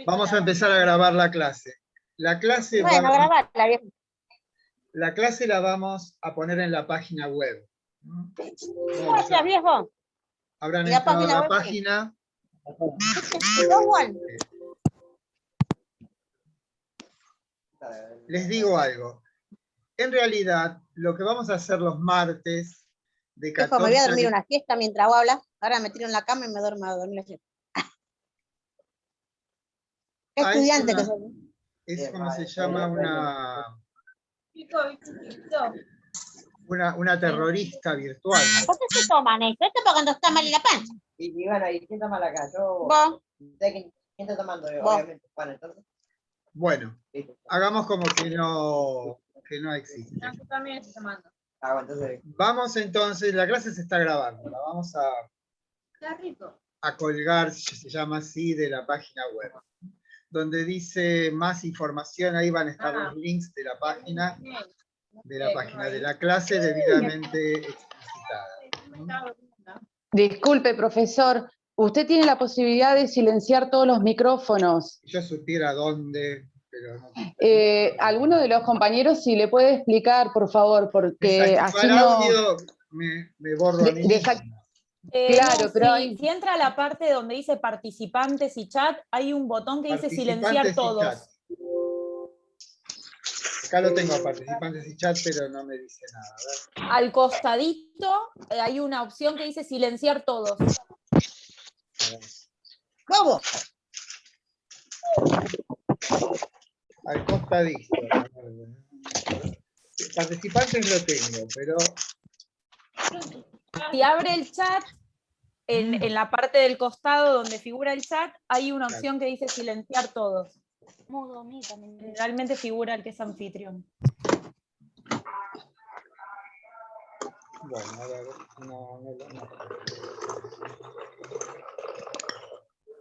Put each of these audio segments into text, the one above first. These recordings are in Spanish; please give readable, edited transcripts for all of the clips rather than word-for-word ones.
Vamos a empezar a grabar la clase. La clase, Bueno, grabarla, viejo. la clase la vamos a poner en la página web. Gracias, viejo. Habrán ¿Y la entrado a página la web? página. Juan. Les digo algo. En realidad, lo que vamos a hacer los martes de Viejo, 14 me voy a dormir una siesta mientras vos hablas. Ahora me tiro en la cama y me duermo a dormir la siesta. Qué Ah, estudiante que soy. es como se llama una terrorista virtual. ¿Por qué se toman esto? Esto es para cuando está mal en la panza. Y bueno, ¿y quién toma acá? Yo. Vos. ¿Quién está tomando? Vos. Obviamente, bueno, entonces. Bueno, hagamos como que no existe. Yo también estoy tomando. Ah, bueno, entonces. Vamos entonces, la clase se está grabando, la vamos Está rico. a colgar, se llama así, de la página web. Donde dice más información, ahí van a estar los links de la página de la clase debidamente explicitada. Disculpe, profesor, usted tiene la posibilidad de silenciar todos los micrófonos. Si yo supiera dónde, pero no. Alguno de los compañeros, si le puede explicar, por favor, porque así no... audio, me borro a mí mismo. Claro, pero si entra a la parte donde dice participantes y chat, hay un botón que dice silenciar Participantes y todos. chat. Acá lo tengo, participantes y chat, pero no me dice nada. A ver. Al costadito hay una opción que dice silenciar todos. ¿Cómo? Al costadito. Participantes lo tengo, pero... Si abre el chat, en la parte del costado donde figura el chat, hay una opción que dice silenciar todos. Generalmente figura el que es anfitrión. Bueno, a ver, no.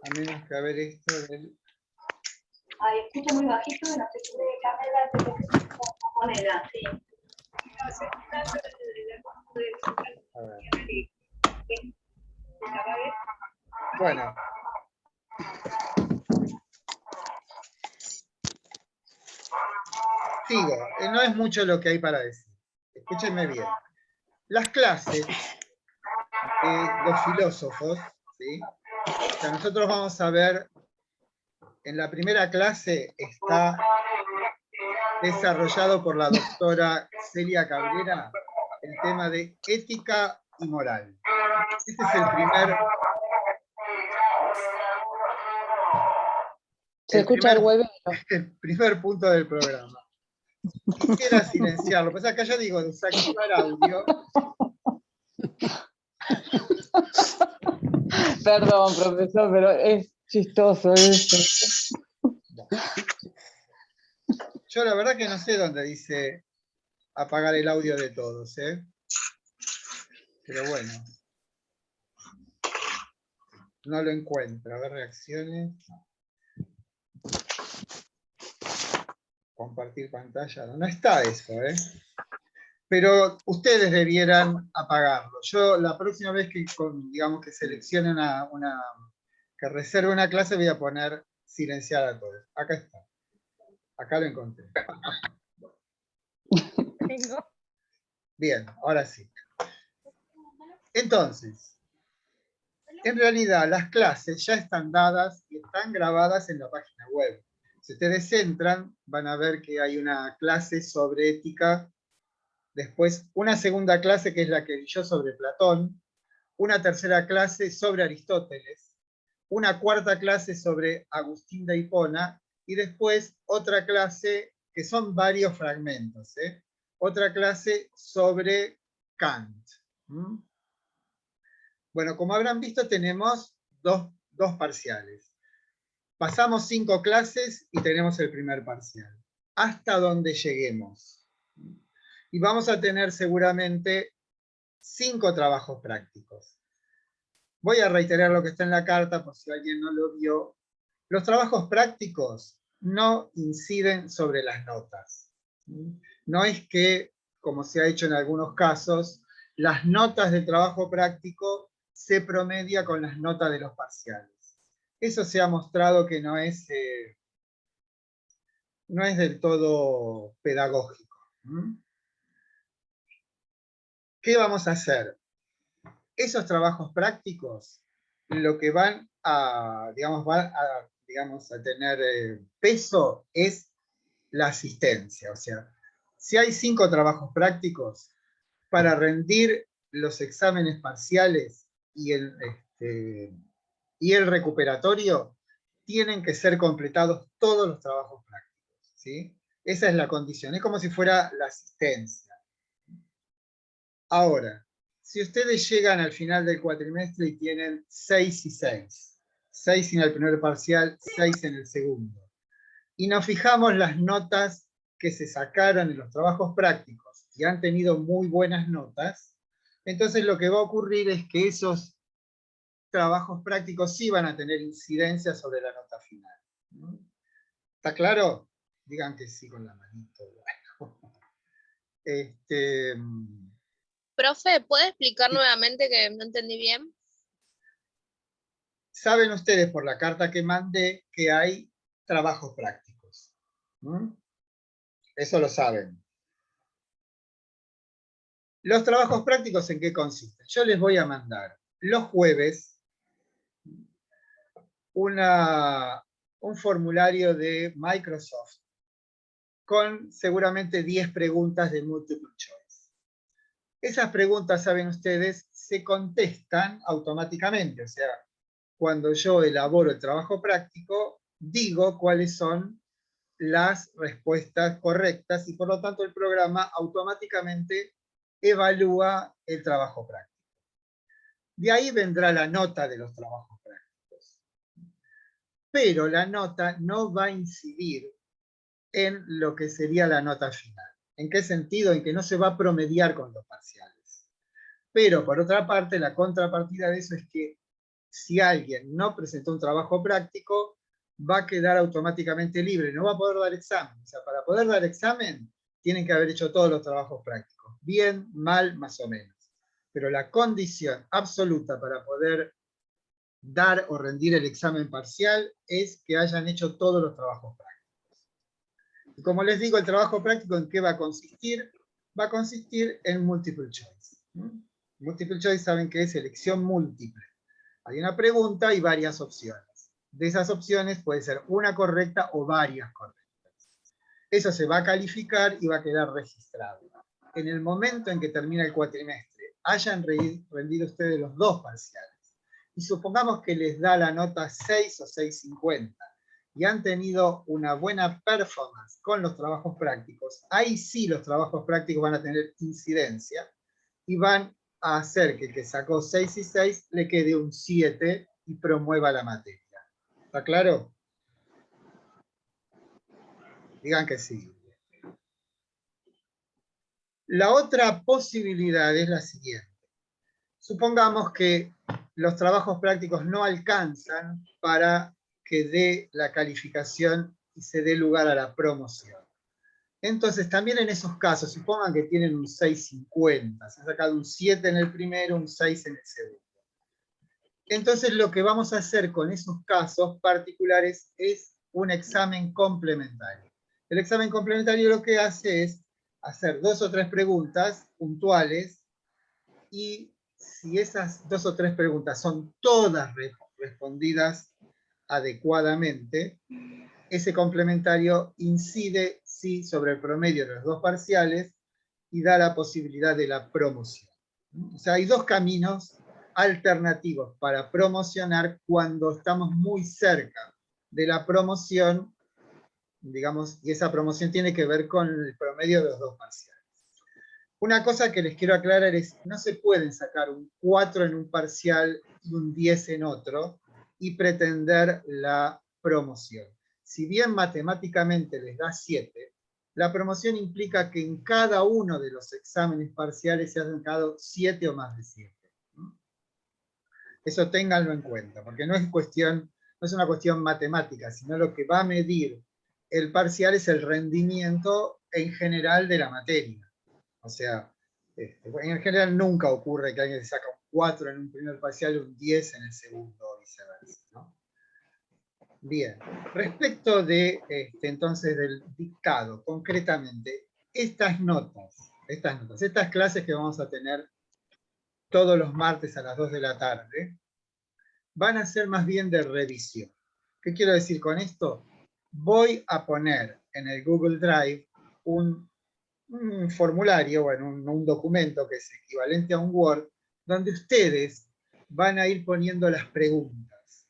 A menos que a ver esto del... Ay, escucha muy bajito, no se puede cambiar la moneda, sí. A ver. Bueno. Sigo, no es mucho lo que hay para decir. Escúchenme bien. Las clases de los filósofos, ¿sí? O sea, nosotros vamos a ver, en la primera clase está desarrollado por la doctora Celia Cabrera el tema de ética y moral. Este es el primer punto del programa. Quisiera silenciarlo, pues acá yo digo desactivar audio. Perdón, profesor, pero es chistoso esto. Yo la verdad que no sé dónde dice apagar el audio de todos, ¿eh? Pero bueno. No lo encuentro. A ver, reacciones. Compartir pantalla. No está eso, ¿eh? Pero ustedes debieran apagarlo. Yo la próxima vez que, digamos, que seleccione que reserve una clase, voy a poner silenciar a todos. Acá está. Acá lo encontré. Bien, ahora sí. Entonces, en realidad las clases ya están dadas y están grabadas en la página web. Si ustedes entran, van a ver que hay una clase sobre ética, después una segunda clase que es la que di yo sobre Platón, una tercera clase sobre Aristóteles, una cuarta clase sobre Agustín de Hipona, y después otra clase, que son varios fragmentos, ¿eh? Otra clase sobre Kant. Bueno, como habrán visto, tenemos dos parciales. Pasamos 5 clases y tenemos el primer parcial. Hasta donde lleguemos. Y vamos a tener seguramente 5 trabajos prácticos. Voy a reiterar lo que está en la carta por si alguien no lo vio. Los trabajos prácticos no inciden sobre las notas. No es que, como se ha hecho en algunos casos, las notas del trabajo práctico se promedia con las notas de los parciales. eso se ha mostrado que no es del todo pedagógico. ¿Qué vamos a hacer? Esos trabajos prácticos, lo que van a tener peso es la asistencia. O sea, si hay 5 trabajos prácticos, para rendir los exámenes parciales y el recuperatorio, tienen que ser completados todos los trabajos prácticos, ¿sí? Esa es la condición, es como si fuera la asistencia. Ahora, si ustedes llegan al final del cuatrimestre y tienen 6 y 6, 6 en el primer parcial, 6 en el segundo, y nos fijamos las notas que se sacaron en los trabajos prácticos y han tenido muy buenas notas, entonces lo que va a ocurrir es que esos trabajos prácticos sí van a tener incidencia sobre la nota final. ¿Está claro? Digan que sí con la manito. Bueno. Profe, ¿puede explicar nuevamente que no entendí bien? Saben ustedes por la carta que mandé que hay trabajos prácticos. Eso lo saben. Los trabajos prácticos, ¿en qué consisten? Yo les voy a mandar los jueves un formulario de Microsoft con seguramente 10 preguntas de multiple choice. Esas preguntas, saben ustedes, se contestan automáticamente. O sea, cuando yo elaboro el trabajo práctico, digo cuáles son las respuestas correctas y por lo tanto el programa automáticamente evalúa el trabajo práctico. De ahí vendrá la nota de los trabajos prácticos. Pero la nota no va a incidir en lo que sería la nota final. ¿En qué sentido? En que no se va a promediar con los parciales. Pero por otra parte, la contrapartida de eso es que si alguien no presentó un trabajo práctico, va a quedar automáticamente libre, no va a poder dar examen. O sea, para poder dar examen, tienen que haber hecho todos los trabajos prácticos. Bien, mal, más o menos. Pero la condición absoluta para poder dar o rendir el examen parcial es que hayan hecho todos los trabajos prácticos. Y como les digo, el trabajo práctico, ¿en qué va a consistir? Va a consistir en multiple choice. Multiple choice saben que es elección múltiple. Hay una pregunta y varias opciones. De esas opciones puede ser una correcta o varias correctas. Eso se va a calificar y va a quedar registrado. En el momento en que termina el cuatrimestre, hayan rendido ustedes los 2 parciales, y supongamos que les da la nota 6 o 6.50, y han tenido una buena performance con los trabajos prácticos, ahí sí los trabajos prácticos van a tener incidencia, y van a hacer que el que sacó 6 y 6 le quede un 7 y promueva la materia. ¿Está claro? Digan que sí. La otra posibilidad es la siguiente. Supongamos que los trabajos prácticos no alcanzan para que dé la calificación y se dé lugar a la promoción. Entonces, también en esos casos, supongan que tienen un 6.50, se ha sacado un 7 en el primero, un 6 en el segundo. Entonces, lo que vamos a hacer con esos casos particulares es un examen complementario. El examen complementario lo que hace es hacer 2 o 3 preguntas puntuales y si esas 2 o 3 preguntas son todas respondidas adecuadamente, ese complementario incide sí sobre el promedio de los 2 parciales y da la posibilidad de la promoción. O sea, hay 2 caminos alternativos para promocionar cuando estamos muy cerca de la promoción, digamos, y esa promoción tiene que ver con el promedio de los 2 parciales. Una cosa que les quiero aclarar es, no se pueden sacar un 4 en un parcial y un 10 en otro y pretender la promoción. Si bien matemáticamente les da 7, la promoción implica que en cada uno de los exámenes parciales se han sacado 7 o más de 7. Eso ténganlo en cuenta, porque no es una cuestión matemática, sino lo que va a medir el parcial es el rendimiento en general de la materia. O sea, en general nunca ocurre que alguien se saca un 4 en un primer parcial y un 10 en el segundo, o viceversa, ¿no? Bien, respecto de, entonces, del dictado, concretamente, estas clases que vamos a tener todos los martes a las 2 de la tarde, van a ser más bien de revisión. ¿Qué quiero decir con esto? Voy a poner en el Google Drive un formulario, bueno, un documento que es equivalente a un Word, donde ustedes van a ir poniendo las preguntas.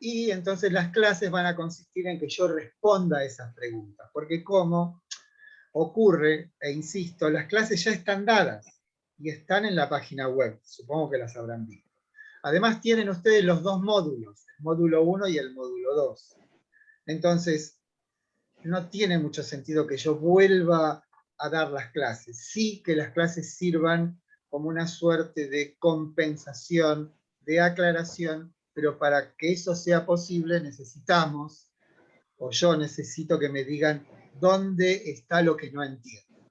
Y entonces las clases van a consistir en que yo responda a esas preguntas, porque como ocurre, e insisto, las clases ya están dadas y están en la página web, supongo que las habrán visto. Además tienen ustedes los dos módulos, el módulo 1 y el módulo 2. Entonces, no tiene mucho sentido que yo vuelva a dar las clases. Sí que las clases sirvan como una suerte de compensación, de aclaración, pero para que eso sea posible necesitamos, o yo necesito que me digan dónde está lo que no entiendo.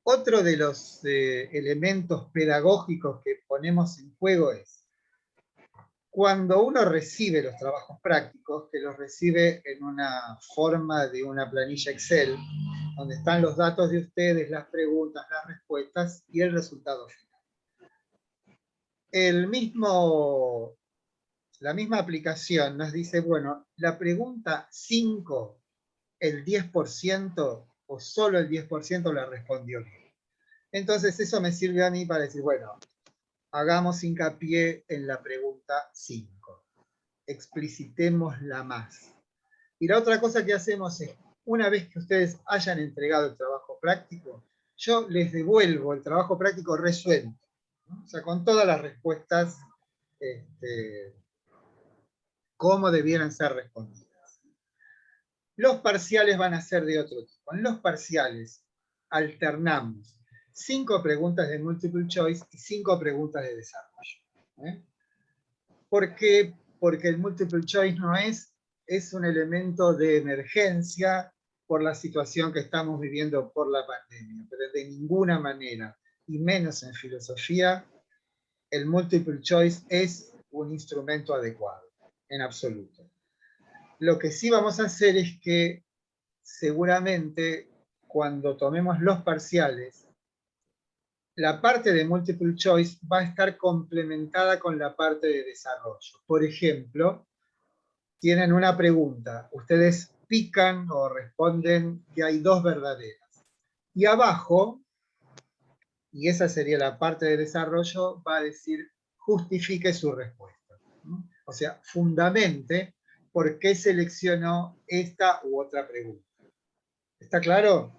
Otro de los elementos pedagógicos que ponemos en juego es, cuando uno recibe los trabajos prácticos, que los recibe en una forma de una planilla Excel, donde están los datos de ustedes, las preguntas, las respuestas y el resultado final. La misma aplicación nos dice, bueno, la pregunta 5, el 10% o solo el 10% la respondió bien. Entonces eso me sirve a mí para decir, bueno, hagamos hincapié en la pregunta 5. Explicitémosla más. Y la otra cosa que hacemos es, una vez que ustedes hayan entregado el trabajo práctico, yo les devuelvo el trabajo práctico resuelto, ¿no? O sea, con todas las respuestas cómo debieran ser respondidas. Los parciales van a ser de otro tipo. En los parciales alternamos 5 preguntas de multiple choice y 5 preguntas de desarrollo. ¿Por qué? Porque el multiple choice no es un elemento de emergencia por la situación que estamos viviendo por la pandemia, pero de ninguna manera, y menos en filosofía, el multiple choice es un instrumento adecuado, en absoluto. Lo que sí vamos a hacer es que seguramente cuando tomemos los parciales, la parte de multiple choice va a estar complementada con la parte de desarrollo. Por ejemplo, tienen una pregunta, ustedes pican o responden que hay 2 verdaderas. Y abajo, y esa sería la parte de desarrollo, va a decir justifique su respuesta. O sea, fundamente por qué seleccionó esta u otra pregunta. ¿Está claro?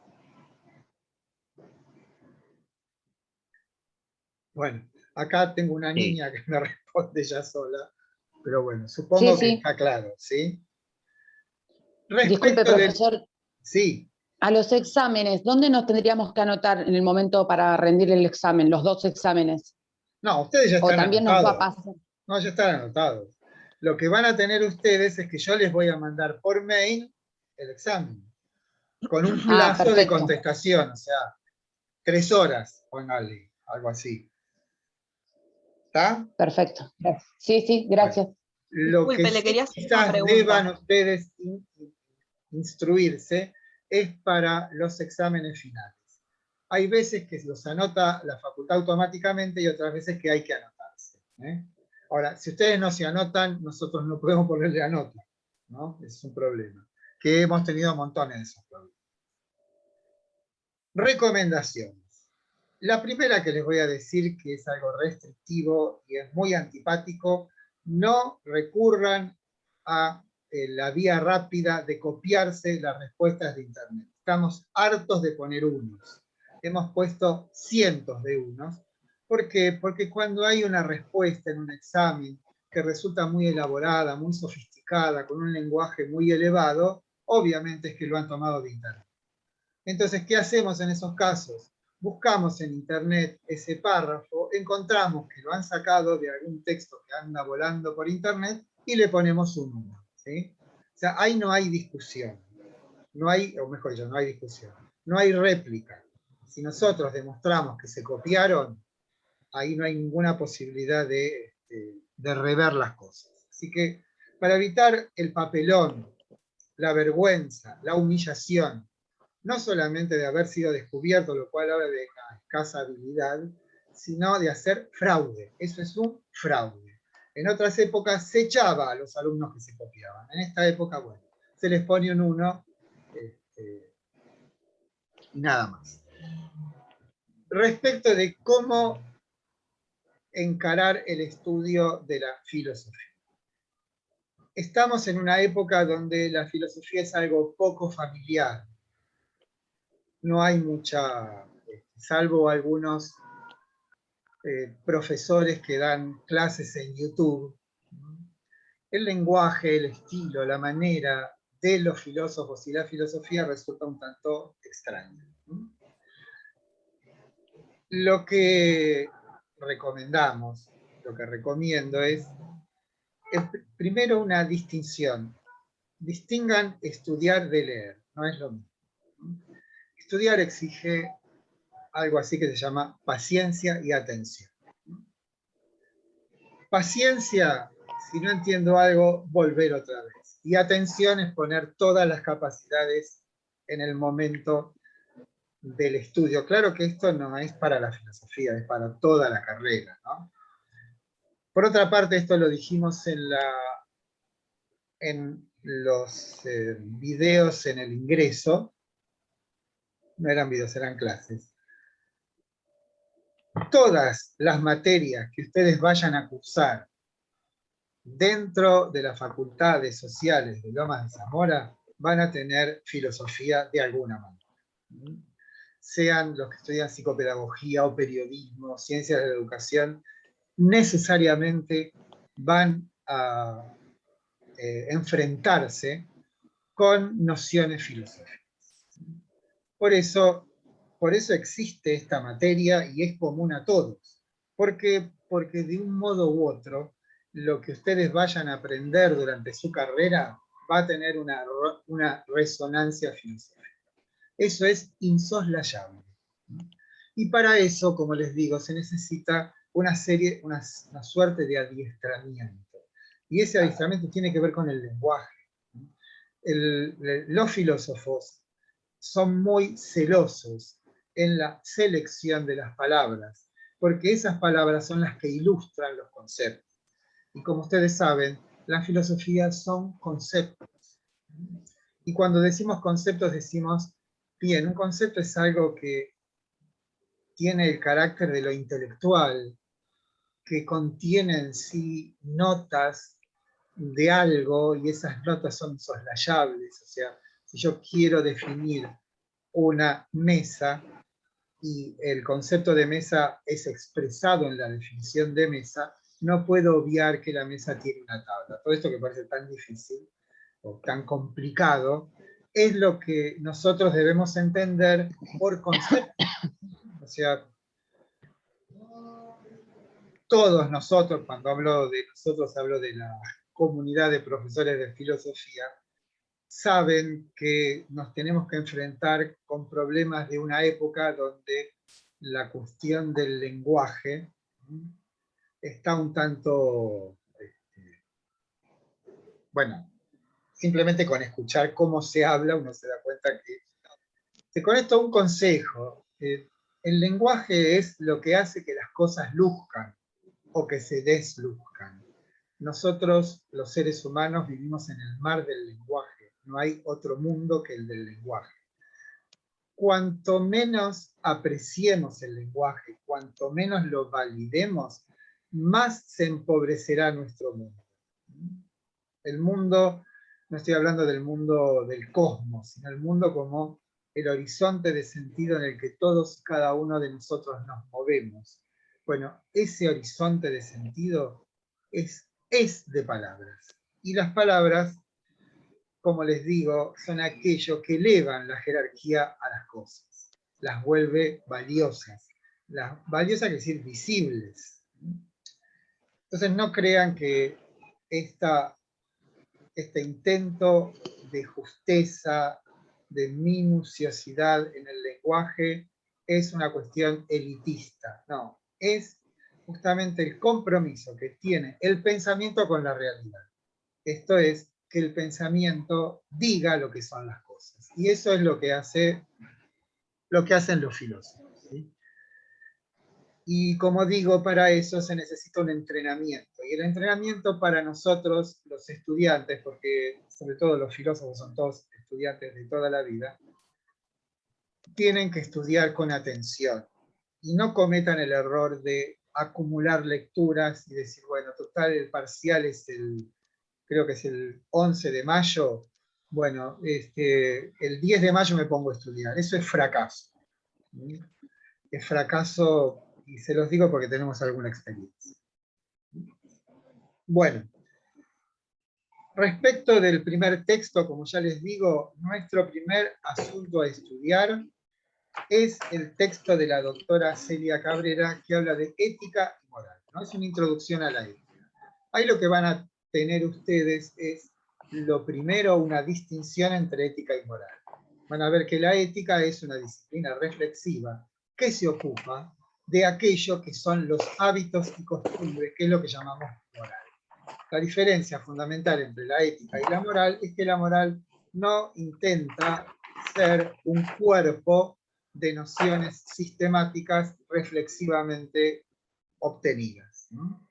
Bueno, acá tengo una niña que me responde ya sola, pero bueno, supongo que está claro, ¿sí? Disculpe, profesor. Sí. A los exámenes, ¿dónde nos tendríamos que anotar en el momento para rendir el examen, los 2 exámenes? No, ustedes ya están anotados. ¿O también nos va a pasar? No, ya están anotados. Lo que van a tener ustedes es que yo les voy a mandar por mail el examen, con un plazo de contestación, o sea, 3 horas, póngale, algo así. ¿Está? Perfecto. Sí, gracias. Lo que quizás deban ustedes instruirse es para los exámenes finales. Hay veces que los anota la facultad automáticamente y otras veces que hay que anotarse. Ahora, si ustedes no se anotan, nosotros no podemos ponerle la nota, ¿no? Es un problema, que hemos tenido montones de esos problemas. Recomendaciones. La primera que les voy a decir, que es algo restrictivo y es muy antipático, no recurran a la vía rápida de copiarse las respuestas de internet. Estamos hartos de poner unos. Hemos puesto cientos de unos. ¿Por qué? Porque cuando hay una respuesta en un examen que resulta muy elaborada, muy sofisticada, con un lenguaje muy elevado, obviamente es que lo han tomado de internet. Entonces, ¿qué hacemos en esos casos? Buscamos en internet ese párrafo, encontramos que lo han sacado de algún texto que anda volando por internet y le ponemos un 1. ¿Sí? O sea, ahí no hay discusión. No hay, o mejor dicho, no hay discusión. No hay réplica. Si nosotros demostramos que se copiaron, ahí no hay ninguna posibilidad de rever las cosas. Así que para evitar el papelón, la vergüenza, la humillación, no solamente de haber sido descubierto, lo cual habla de una escasa habilidad, sino de hacer fraude. Eso es un fraude. En otras épocas se echaba a los alumnos que se copiaban. En esta época, bueno, se les pone un 1 y nada más. Respecto de cómo encarar el estudio de la filosofía. Estamos en una época donde la filosofía es algo poco familiar. No hay mucha, salvo algunos profesores que dan clases en YouTube, el lenguaje, el estilo, la manera de los filósofos y la filosofía resulta un tanto extraño. Lo que recomendamos, lo que recomiendo es primero una distinción. Distingan estudiar de leer, no es lo mismo. Estudiar exige algo así que se llama paciencia y atención. Paciencia, si no entiendo algo, volver otra vez. Y atención es poner todas las capacidades en el momento del estudio. Claro que esto no es para la filosofía, es para toda la carrera, ¿no? Por otra parte, esto lo dijimos en los videos en el ingreso. No eran videos, eran clases. Todas las materias que ustedes vayan a cursar dentro de las facultades sociales de Lomas de Zamora van a tener filosofía de alguna manera. Sean los que estudian psicopedagogía o periodismo, ciencias de la educación, necesariamente van a enfrentarse con nociones filosóficas. Por eso existe esta materia y es común a todos. Porque de un modo u otro, lo que ustedes vayan a aprender durante su carrera va a tener una resonancia filosófica. Eso es insoslayable. Y para eso, como les digo, se necesita una suerte de adiestramiento. Y ese adiestramiento tiene que ver con el lenguaje. Los filósofos son muy celosos en la selección de las palabras, porque esas palabras son las que ilustran los conceptos. Y como ustedes saben, la filosofía son conceptos. Y cuando decimos conceptos decimos, bien, un concepto es algo que tiene el carácter de lo intelectual, que contiene en sí notas de algo y esas notas son insoslayables. O sea, si yo quiero definir una mesa y el concepto de mesa es expresado en la definición de mesa, no puedo obviar que la mesa tiene una tabla. Todo esto que parece tan difícil o tan complicado es lo que nosotros debemos entender por concepto. O sea, todos nosotros, cuando hablo de nosotros, hablo de la comunidad de profesores de filosofía, saben que nos tenemos que enfrentar con problemas de una época donde la cuestión del lenguaje está un tanto, bueno, simplemente con escuchar cómo se habla uno se da cuenta que con esto un consejo, el lenguaje es lo que hace que las cosas luzcan o que se desluzcan. Nosotros, los seres humanos, vivimos en el mar del lenguaje. No hay otro mundo que el del lenguaje. Cuanto menos apreciemos el lenguaje, cuanto menos lo validemos, más se empobrecerá nuestro mundo. El mundo, no estoy hablando del mundo del cosmos, sino el mundo como el horizonte de sentido en el que todos y cada uno de nosotros nos movemos. Bueno, ese horizonte de sentido es de palabras. Y las palabras, como les digo, son aquello que elevan la jerarquía a las cosas, las vuelve valiosas. Valiosas quiere decir visibles. Entonces no crean que este intento de justeza, de minuciosidad en el lenguaje es una cuestión elitista. No, es justamente el compromiso que tiene el pensamiento con la realidad. Esto es, que el pensamiento diga lo que son las cosas. Y eso es lo que hacen los filósofos, ¿sí? Y como digo, para eso se necesita un entrenamiento. Y el entrenamiento para nosotros, los estudiantes, porque sobre todo los filósofos son todos estudiantes de toda la vida, tienen que estudiar con atención. Y no cometan el error de acumular lecturas y decir, bueno, total, el parcial es creo que es el 11 de mayo, bueno, el 10 de mayo me pongo a estudiar. Eso es fracaso. ¿Sí? Es fracaso, y se los digo porque tenemos alguna experiencia. Bueno, respecto del primer texto, como ya les digo, nuestro primer asunto a estudiar es el texto de la doctora Celia Cabrera, que habla de ética y moral, ¿no? Es una introducción a la ética. Ahí lo que van a tener ustedes es, lo primero, una distinción entre ética y moral. Van a ver que la ética es una disciplina reflexiva que se ocupa de aquello que son los hábitos y costumbres, que es lo que llamamos moral. La diferencia fundamental entre la ética y la moral es que la moral no intenta ser un cuerpo de nociones sistemáticas reflexivamente obtenidas, ¿no?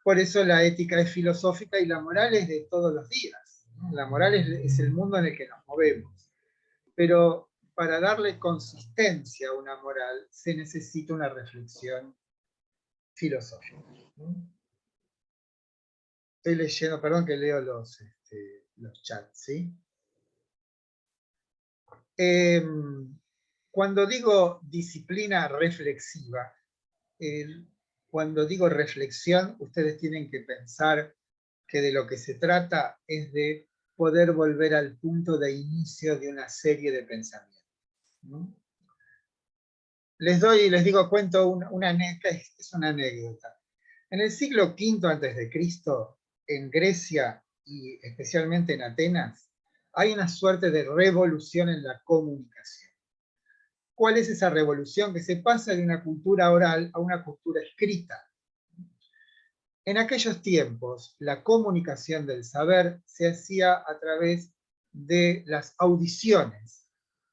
Por eso la ética es filosófica y la moral es de todos los días, ¿no? La moral es el mundo en el que nos movemos. Pero para darle consistencia a una moral se necesita una reflexión filosófica, ¿no? Estoy leyendo, perdón que leo los chats, ¿sí? Cuando digo disciplina reflexiva, cuando digo reflexión, ustedes tienen que pensar que de lo que se trata es de poder volver al punto de inicio de una serie de pensamientos, ¿no? Les digo, cuento una anécdota, es una anécdota. En el siglo V a.C., en Grecia y especialmente en Atenas, hay una suerte de revolución en la comunicación. ¿Cuál es esa revolución? Que se pasa de una cultura oral a una cultura escrita. En aquellos tiempos, la comunicación del saber se hacía a través de las audiciones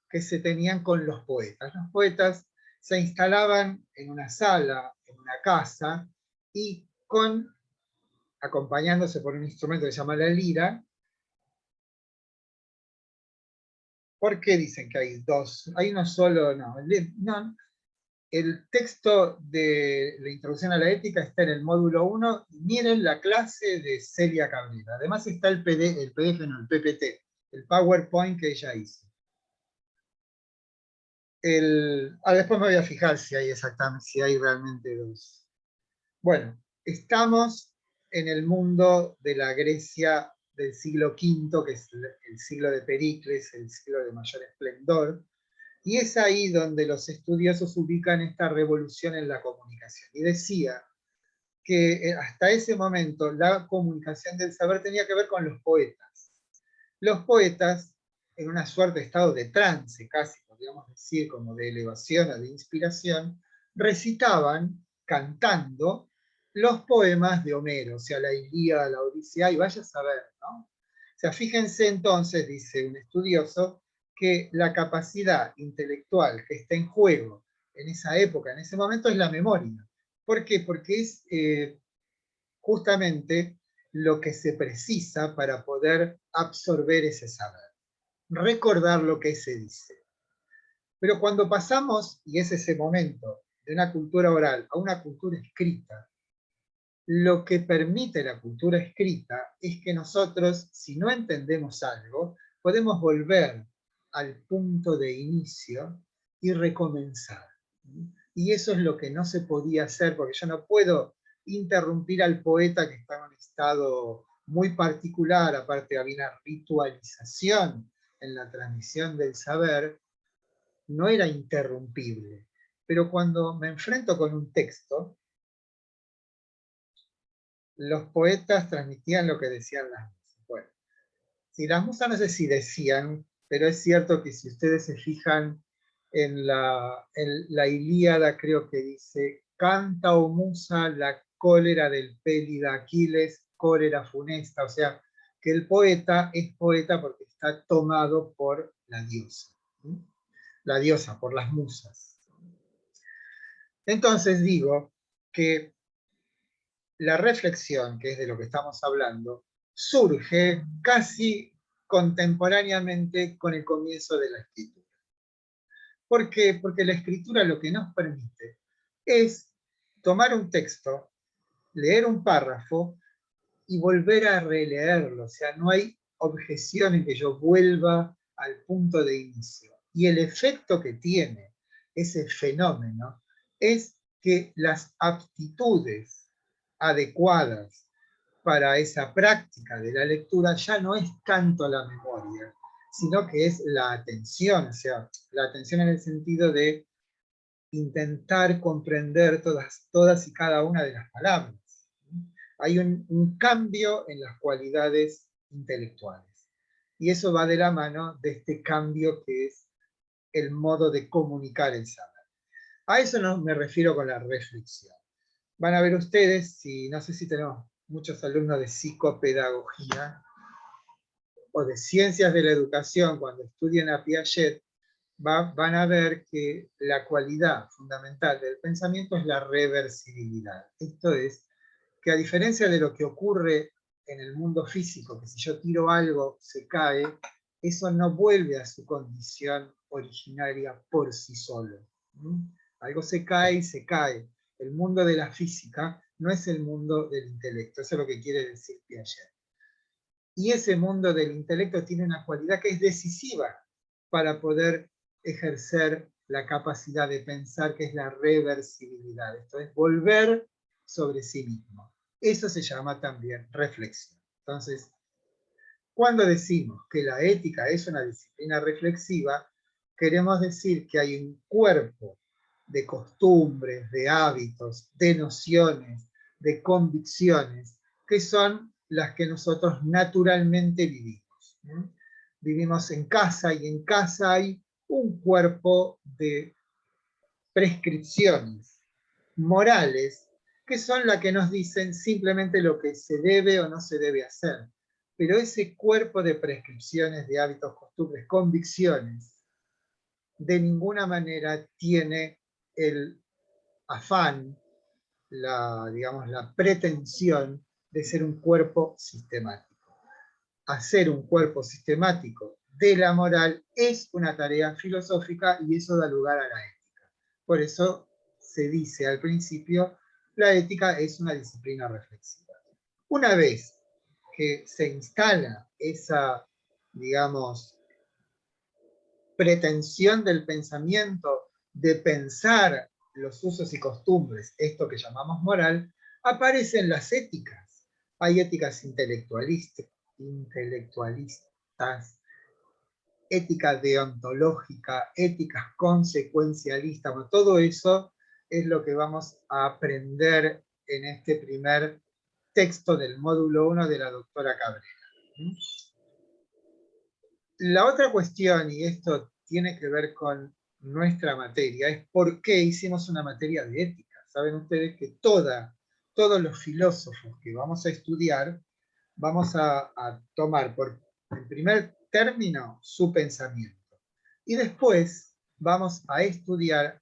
que se tenían con los poetas. Los poetas se instalaban en una sala, en una casa, y acompañándose por un instrumento que se llama la lira. ¿Por qué dicen que hay dos? Hay uno solo, no. El texto de la introducción a la ética está en el módulo 1. Miren la clase de Celia Cabrera. Además está el PDF, no, el PPT, el PowerPoint que ella hizo. Después me voy a fijar si hay exactamente, si hay realmente dos. Bueno, estamos en el mundo de la Grecia del siglo V, que es el siglo de Pericles, el siglo de mayor esplendor, y es ahí donde los estudiosos ubican esta revolución en la comunicación. Y decía que hasta ese momento la comunicación del saber tenía que ver con los poetas. Los poetas, en una suerte de estado de trance, casi podríamos decir, como de elevación o de inspiración, recitaban, cantando, los poemas de Homero, o sea, la Ilíada, la Odisea, y vaya a saber, ¿no? O sea, fíjense entonces, dice un estudioso, que la capacidad intelectual que está en juego en esa época, en ese momento, es la memoria. ¿Por qué? Porque es justamente lo que se precisa para poder absorber ese saber, recordar lo que se dice. Pero cuando pasamos, y es ese momento, de una cultura oral a una cultura escrita, lo que permite la cultura escrita es que nosotros, si no entendemos algo, podemos volver al punto de inicio y recomenzar. Y eso es lo que no se podía hacer, porque yo no puedo interrumpir al poeta que está en un estado muy particular, aparte había una ritualización en la transmisión del saber, no era interrumpible. Pero cuando me enfrento con un texto, los poetas transmitían lo que decían las musas. Bueno, si las musas no sé si decían, pero es cierto que si ustedes se fijan en la Ilíada, creo que dice, canta, oh musa, la cólera del Pélida Aquiles, cólera funesta, o sea, que el poeta es poeta porque está tomado por la diosa. La diosa, por las musas. Entonces digo que la reflexión, que es de lo que estamos hablando, surge casi contemporáneamente con el comienzo de la escritura. ¿Por qué? Porque la escritura lo que nos permite es tomar un texto, leer un párrafo y volver a releerlo. O sea, no hay objeción en que yo vuelva al punto de inicio. Y el efecto que tiene ese fenómeno es que las aptitudes adecuadas para esa práctica de la lectura ya no es tanto la memoria, sino que es la atención, o sea, la atención en el sentido de intentar comprender todas y cada una de las palabras. Hay un cambio en las cualidades intelectuales. Y eso va de la mano de este cambio que es el modo de comunicar el saber. A eso no me refiero con la reflexión. Van a ver ustedes, no sé si tenemos muchos alumnos de psicopedagogía o de ciencias de la educación, cuando estudian a Piaget, van a ver que la cualidad fundamental del pensamiento es la reversibilidad. Esto es, que a diferencia de lo que ocurre en el mundo físico, que si yo tiro algo se cae, eso no vuelve a su condición originaria por sí solo. Algo se cae y se cae. El mundo de la física no es el mundo del intelecto, eso es lo que quiere decir Piaget. Y ese mundo del intelecto tiene una cualidad que es decisiva para poder ejercer la capacidad de pensar, que es la reversibilidad. Esto es volver sobre sí mismo. Eso se llama también reflexión. Entonces, cuando decimos que la ética es una disciplina reflexiva, queremos decir que hay un cuerpo de costumbres, de hábitos, de nociones, de convicciones, que son las que nosotros naturalmente vivimos. Vivimos en casa y en casa hay un cuerpo de prescripciones morales que son las que nos dicen simplemente lo que se debe o no se debe hacer. Pero ese cuerpo de prescripciones, de hábitos, costumbres, convicciones, de ninguna manera tiene el afán, la pretensión de ser un cuerpo sistemático. Hacer un cuerpo sistemático de la moral es una tarea filosófica y eso da lugar a la ética. Por eso se dice al principio, la ética es una disciplina reflexiva. Una vez que se instala esa, pretensión del pensamiento de pensar los usos y costumbres, esto que llamamos moral, aparecen las éticas. Hay éticas intelectualistas, ética deontológica, éticas consecuencialistas, bueno, todo eso es lo que vamos a aprender en este primer texto del módulo 1 de la doctora Cabrera. La otra cuestión, y esto tiene que ver con nuestra materia, es por qué hicimos una materia de ética. Saben ustedes que todos los filósofos que vamos a estudiar, vamos a tomar en primer término su pensamiento. Y después vamos a estudiar,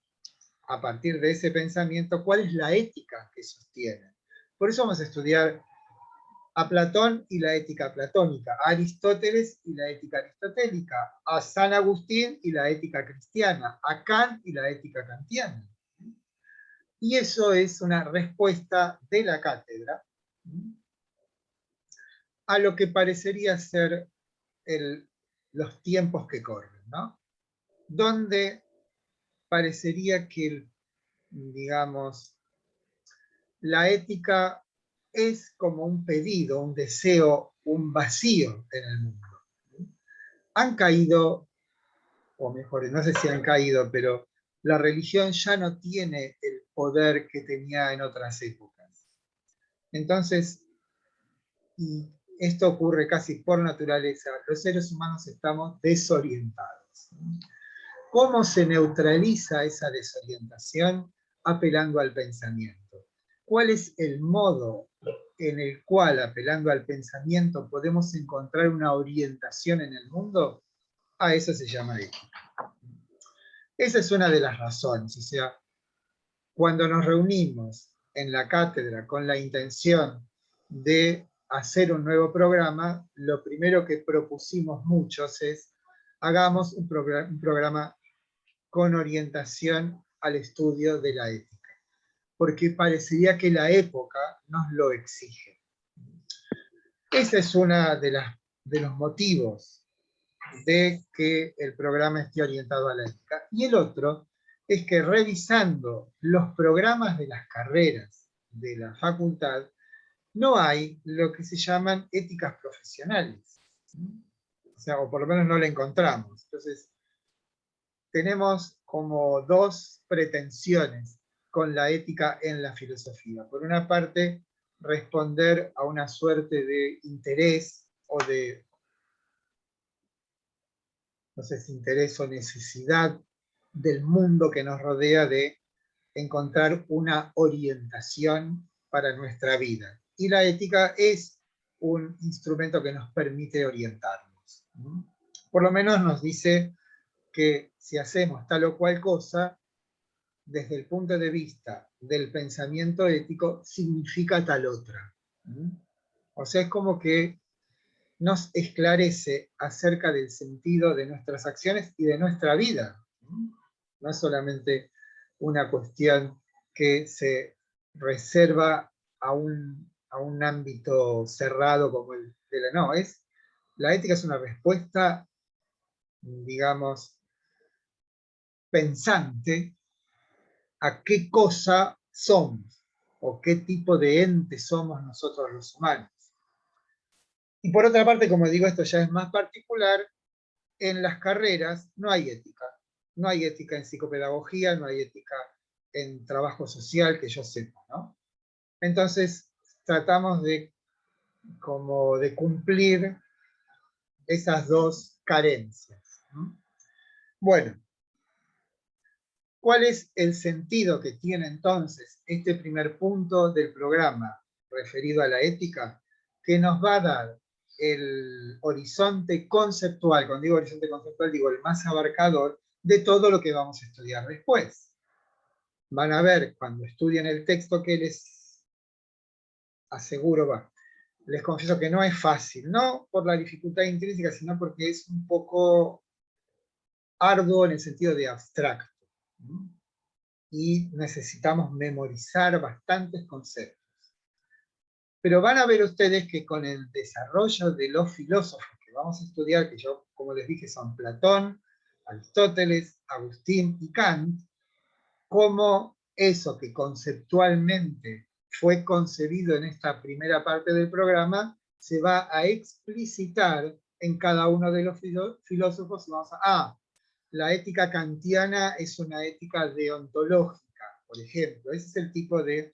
a partir de ese pensamiento, cuál es la ética que sostiene. Por eso vamos a estudiar a Platón y la ética platónica, a Aristóteles y la ética aristotélica, a San Agustín y la ética cristiana, a Kant y la ética kantiana. Y eso es una respuesta de la cátedra a lo que parecería ser los tiempos que corren, ¿no? Donde parecería que, la ética es como un pedido, un deseo, un vacío en el mundo. Han caído, o mejor, no sé si han caído, pero la religión ya no tiene el poder que tenía en otras épocas. Entonces, y esto ocurre casi por naturaleza, los seres humanos estamos desorientados. ¿Cómo se neutraliza esa desorientación? Apelando al pensamiento. ¿Cuál es el modo en el cual, apelando al pensamiento, podemos encontrar una orientación en el mundo, a eso se llama ética. Esa es una de las razones, o sea, cuando nos reunimos en la cátedra con la intención de hacer un nuevo programa, lo primero que propusimos muchos es, hagamos un programa con orientación al estudio de la ética, porque parecería que la época nos lo exige. Ese es uno de los motivos de que el programa esté orientado a la ética. Y el otro es que revisando los programas de las carreras de la facultad, no hay lo que se llaman éticas profesionales. O sea, o por lo menos no la encontramos. Entonces, tenemos como dos pretensiones con la ética en la filosofía. Por una parte, responder a una suerte de interés o de, no sé si interés o necesidad del mundo que nos rodea de encontrar una orientación para nuestra vida. Y la ética es un instrumento que nos permite orientarnos. Por lo menos nos dice que si hacemos tal o cual cosa, desde el punto de vista del pensamiento ético, significa tal otra. O sea, es como que nos esclarece acerca del sentido de nuestras acciones y de nuestra vida. No es solamente una cuestión que se reserva a un ámbito cerrado como el de la... No, la ética es una respuesta, digamos, pensante a qué cosa somos, o qué tipo de ente somos nosotros los humanos. Y por otra parte, como digo, esto ya es más particular, en las carreras no hay ética. No hay ética en psicopedagogía, no hay ética en trabajo social, que yo sepa, ¿no? Entonces, tratamos de cumplir esas dos carencias. Bueno, ¿cuál es el sentido que tiene entonces este primer punto del programa referido a la ética? Que nos va a dar el horizonte conceptual, cuando digo horizonte conceptual digo el más abarcador, de todo lo que vamos a estudiar después. Van a ver cuando estudien el texto que les aseguro, les confieso que no es fácil, no por la dificultad intrínseca, sino porque es un poco arduo en el sentido de abstracto. Y necesitamos memorizar bastantes conceptos. Pero van a ver ustedes que con el desarrollo de los filósofos que vamos a estudiar, que yo, como les dije, son Platón, Aristóteles, Agustín y Kant, cómo eso que conceptualmente fue concebido en esta primera parte del programa, se va a explicitar en cada uno de los filósofos. Y vamos la ética kantiana es una ética deontológica, por ejemplo. Ese es el tipo de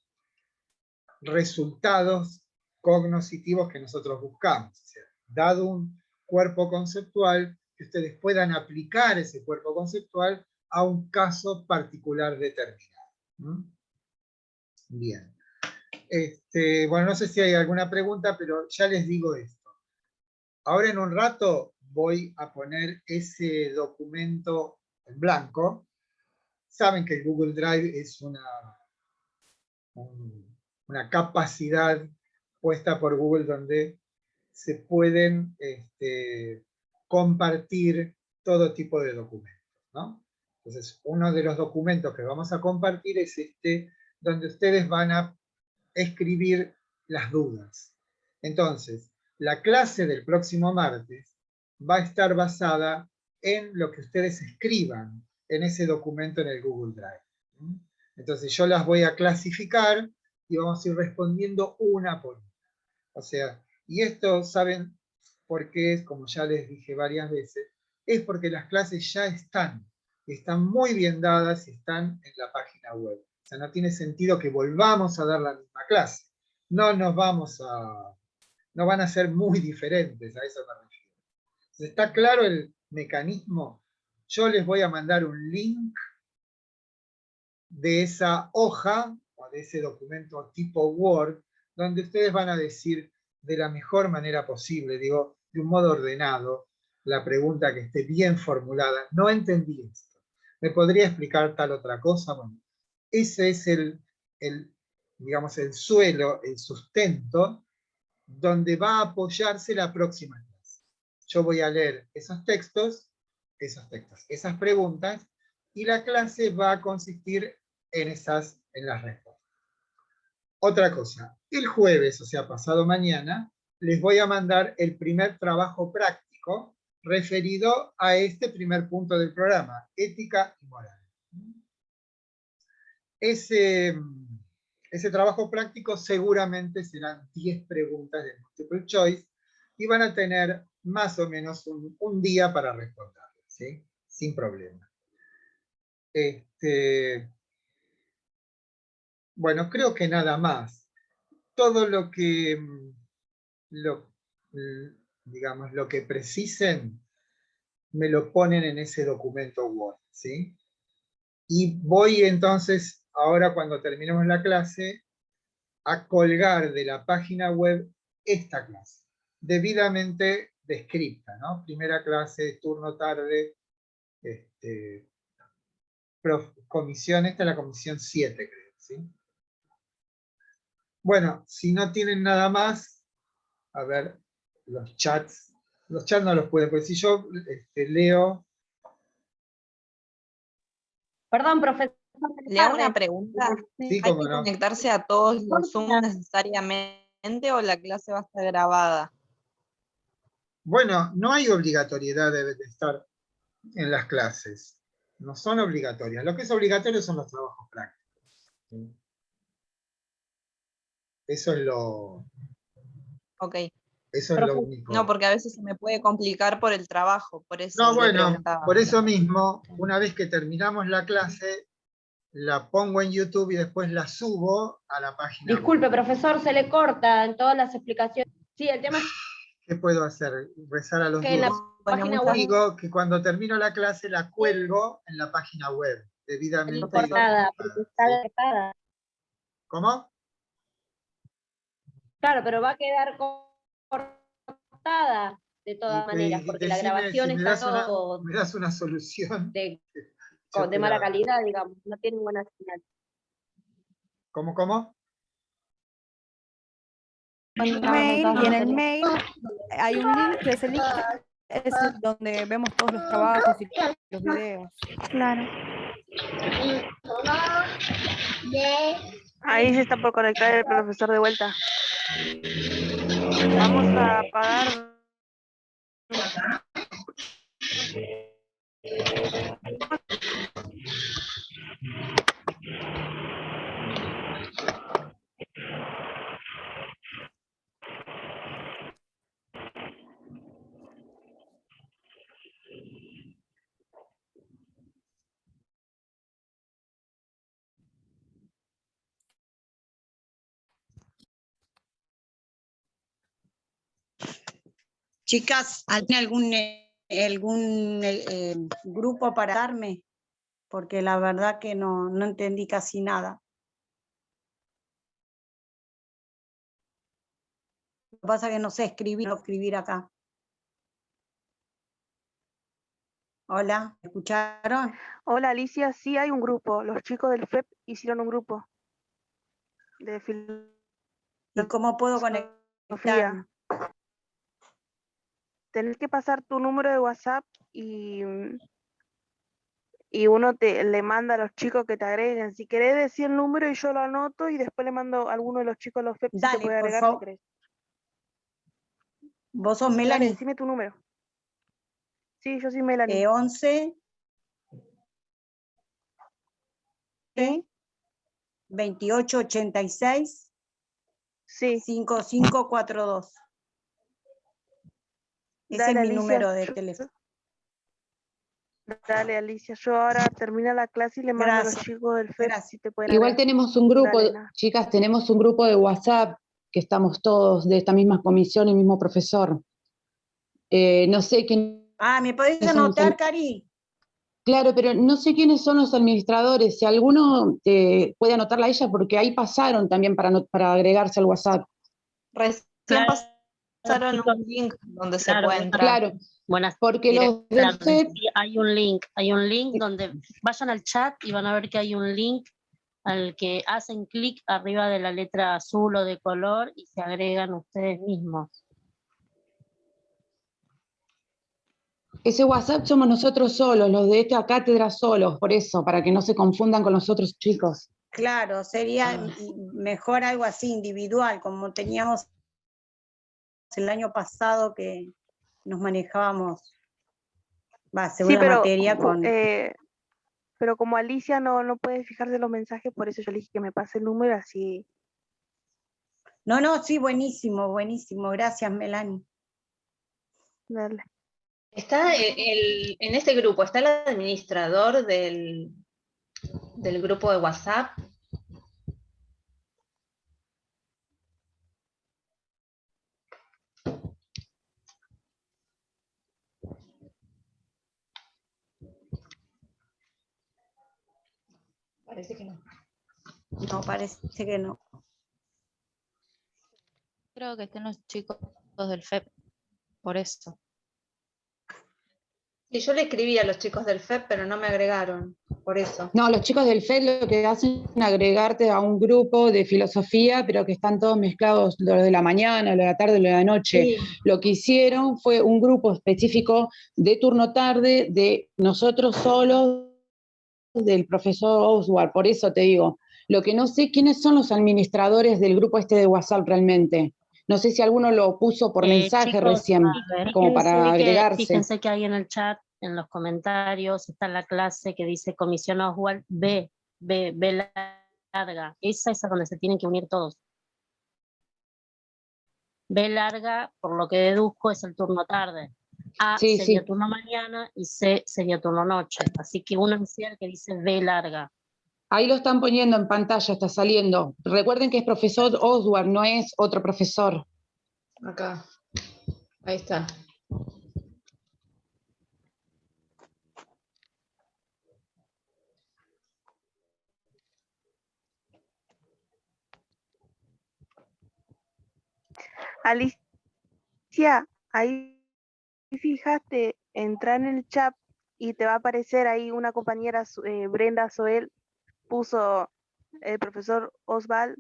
resultados cognoscitivos que nosotros buscamos. O sea, dado un cuerpo conceptual, que ustedes puedan aplicar ese cuerpo conceptual a un caso particular determinado. Bien. Bueno, no sé si hay alguna pregunta, pero ya les digo esto. Ahora en un rato voy a poner ese documento en blanco. Saben que el Google Drive es una capacidad puesta por Google donde se pueden compartir todo tipo de documentos, ¿no? Entonces, uno de los documentos que vamos a compartir es donde ustedes van a escribir las dudas. Entonces, la clase del próximo martes va a estar basada en lo que ustedes escriban en ese documento en el Google Drive. Entonces, yo las voy a clasificar y vamos a ir respondiendo una por una. O sea, y esto, ¿saben por qué es? Como ya les dije varias veces, es porque las clases ya están muy bien dadas y están en la página web. O sea, no tiene sentido que volvamos a dar la misma clase. No van a ser muy diferentes, a eso me refiero. Entonces, ¿está claro el mecanismo? Yo les voy a mandar un link de esa hoja, o de ese documento tipo Word, donde ustedes van a decir de la mejor manera posible, digo, de un modo ordenado, la pregunta que esté bien formulada. No entendí esto. ¿Me podría explicar tal otra cosa? Bueno, ese es digamos, el suelo, el sustento, donde va a apoyarse la próxima clase. Yo voy a leer esos textos, esas preguntas, y la clase va a consistir en las respuestas. Otra cosa, el jueves, o sea, pasado mañana, les voy a mandar el primer trabajo práctico referido a este primer punto del programa, ética y moral. Ese trabajo práctico seguramente serán 10 preguntas de multiple choice y van a tener más o menos un día para responderlas, ¿sí? Sin problema. Bueno, creo que nada más. Todo lo que, digamos, lo que precisen, me lo ponen en ese documento Word, ¿sí? Y voy entonces, ahora cuando terminemos la clase, a colgar de la página web esta clase, debidamente descrita, ¿no? Primera clase, turno tarde, comisión, esta es la comisión 7, creo, ¿sí? Bueno, si no tienen nada más, a ver, los chats no los pueden, porque si yo leo... Perdón, profesor. Le hago una pregunta. Sí, ¿Hay cómo que no. conectarse a todos los Zoom necesariamente o la clase va a estar grabada? Bueno, no hay obligatoriedad de estar en las clases. No son obligatorias. Lo que es obligatorio son los trabajos prácticos. ¿Sí? Eso es lo... Ok. Eso es lo único. No, porque a veces se me puede complicar por el trabajo, por eso No, le bueno, preguntaba. por eso mismo, una vez que terminamos la clase, la pongo en YouTube y después la subo a la página Disculpe, web. profesor, se le corta en todas las explicaciones. Sí, el tema es ¿Qué puedo hacer? ¿Rezar a los que en la dioses? página web Digo que cuando termino la clase la cuelgo en la página web, debidamente cortada, porque está ¿sí? cortada. ¿Cómo? Claro, pero va a quedar cortada de todas maneras, porque la grabación si me está me das una solución. de Yo te mala la- calidad, digamos, no tiene buena señal. ¿Cómo? Mail, y en el mail hay un link que es el link es donde vemos todos los trabajos y los videos. Claro. Ahí se está por conectar el profesor de vuelta. Vamos a apagar. Chicas, ¿algún grupo para darme? Porque la verdad que no entendí casi nada. Lo que pasa es que no sé escribir acá. Hola, ¿me escucharon? Hola Alicia, sí hay un grupo. Los chicos del FEP hicieron un grupo de ¿Y cómo puedo conectarme? Tenés que pasar tu número de WhatsApp y uno le manda a los chicos que te agreguen. Si querés decir el número y yo lo anoto y después le mando a alguno de los chicos de los FEP si te puede agregar si querés. ¿Vos sos Dale, Melanie? decime tu número. Sí, yo soy Melanie. 11 ¿Sí? 2886 sí. 5542. Ese Dale, es mi Alicia, número de teléfono. Dale, Alicia, yo ahora termino la clase y le mando a los chicos del FEP si te pueden Igual agregar. tenemos un grupo, Dale, nada. chicas, tenemos un grupo de WhatsApp que estamos todos de esta misma comisión y mismo profesor. No sé quién... ¿Me podés anotar, Cari? Claro, pero no sé quiénes son los administradores. Si alguno puede anotarla a ella, porque ahí pasaron también para agregarse al WhatsApp. Recién Claro, pasaron chicos, un link donde se claro, puede entrar. Claro, buenas porque los del tardes. FEP, Sí, hay un link donde vayan al chat y van a ver que hay un link al que hacen clic arriba de la letra azul o de color y se agregan ustedes mismos. ese WhatsApp somos nosotros solos, los de esta cátedra solos, por eso, para que no se confundan con los otros chicos. Claro, sería Ah. mejor algo así individual, como teníamos el año pasado que nos manejábamos, según Sí, la materia con... pero como Alicia no puede fijarse los mensajes, por eso yo le dije que me pase el número así. No, sí, buenísimo, buenísimo. Gracias, Melanie. Dale. Está en este grupo, está el administrador del grupo de WhatsApp. Parece que no. No, parece que no. Creo que estén los chicos del FEP, por eso. Sí, yo le escribí a los chicos del FEP, pero no me agregaron, por eso. No, los chicos del FED lo que hacen es agregarte a un grupo de filosofía, pero que están todos mezclados, lo de la mañana, lo de la tarde, lo de la noche. Sí. Lo que hicieron fue un grupo específico de turno tarde, de nosotros solos, del profesor Oswald, por eso te digo. Lo que no sé, ¿quiénes son los administradores del grupo este de WhatsApp realmente? No sé si alguno lo puso por mensaje Chicos, recién, a ver, como para agregarse. fíjense que hay en el chat, en los comentarios, está la clase que dice Comisión Oswald B larga. Esa es a donde se tienen que unir todos. B larga, por lo que deduzco, es el turno tarde. A Sí, sería sí. turno mañana y C sería turno noche. Así que uno es el que dice B larga. Ahí lo están poniendo en pantalla, está saliendo. Recuerden que es profesor Oswald, no es otro profesor. Acá. Ahí está. Alicia, ahí fijaste, entra en el chat y te va a aparecer ahí una compañera, Brenda Soel, puso el profesor Oswald,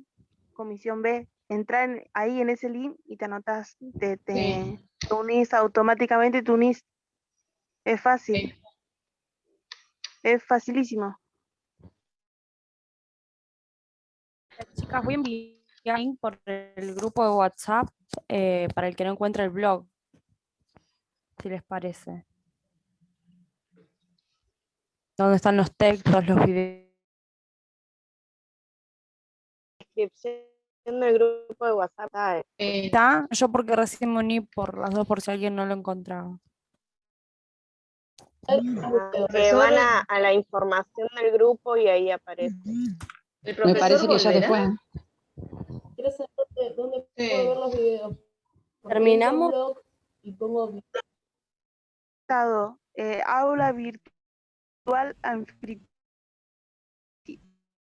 Comisión B. Entra ahí en ese link y te anotas, te unís automáticamente, te unís. Es fácil. Es facilísimo. Chicas, voy a enviar link por el grupo de WhatsApp para el que no encuentre el blog, si les parece. ¿Dónde están los textos, los videos? Descripción del grupo de WhatsApp. ¿Está? Yo porque recién me uní por las dos por si alguien no lo encontraba. Que van a la información del grupo y ahí aparece. Me parece que ya te fue. Quiero saber dónde puedo ver los videos. Terminamos y pongo Aula virtual